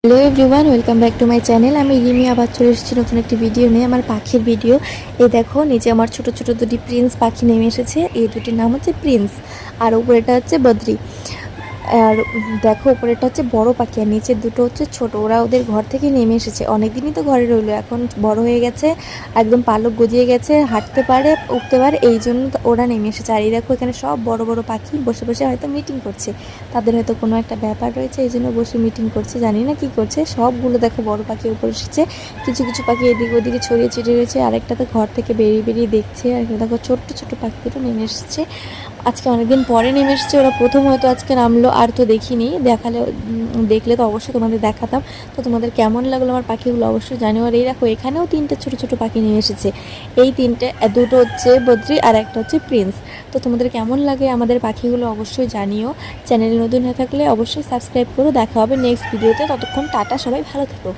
Hello everyone, welcome back to my channel. আমি রিমি আবার চলে এসেছি নতুন একটি ভিডিও নিয়ে, আমার পাখির ভিডিও। এই দেখো, নিচে আমার ছোট ছোট দুটি প্রিন্স পাখি নেমে এসেছে। এই দুটির নাম হচ্ছে প্রিন্স, আর উপরেটা হচ্ছে বদ্রি। আর দেখো, উপরেটা হচ্ছে বড় পাখি আর নিচের দুটো হচ্ছে ছোট। ওরা ওদের ঘর থেকে নেমে এসেছে, অনেকদিনই তো ঘরে রইলো, এখন বড় হয়ে গেছে, একদম পালক গজিয়ে গেছে, হাঁটতে পারে, উঠতে পারে, এই জন্য ওরা নেমে এসেছে। আর এই দেখো, এখানে সব বড় বড় পাখি বসে বসে হয়তো মিটিং করছে, তাদের হয়তো কোনো একটা ব্যাপার রয়েছে, এই জন্য বসে মিটিং করছে, জানি না কি করছে। সবগুলো দেখো বড় পাখি উপরে এসেছে, কিছু কিছু পাখি এদিকে ওদিকে ছড়িয়ে ছিটিয়ে রয়েছে, আরেকটা তো ঘর থেকে বেরিয়ে বেরিয়ে দেখছে। আর দেখো ছোট্ট ছোট্ট পাখিগুলো নেমে এসেছে, আজকে অনেকদিন পরে নেমে এসেছে। ওরা প্রথম হয়তো আজকে নামলো, আর তো দেখিনি, দেখলে তো অবশ্যই তোমাদের দেখাতাম। তো তোমাদের কেমন লাগলো আমার পাখিগুলো অবশ্যই জানিও। আর এই দেখো, এখানেও তিনটে ছোট ছোট পাখি নেমে এসেছে। এই তিনটে, দুটো হচ্ছে বদ্রি আর একটা হচ্ছে প্রিন্স। তো তোমাদের কেমন লাগে আমাদের পাখিগুলো অবশ্যই জানিও। চ্যানেলে নতুন হয়ে থাকলে অবশ্যই সাবস্ক্রাইব করো। দেখা হবে নেক্সট ভিডিওতে, ততক্ষণ টাটা, সবাই ভালো থেকো।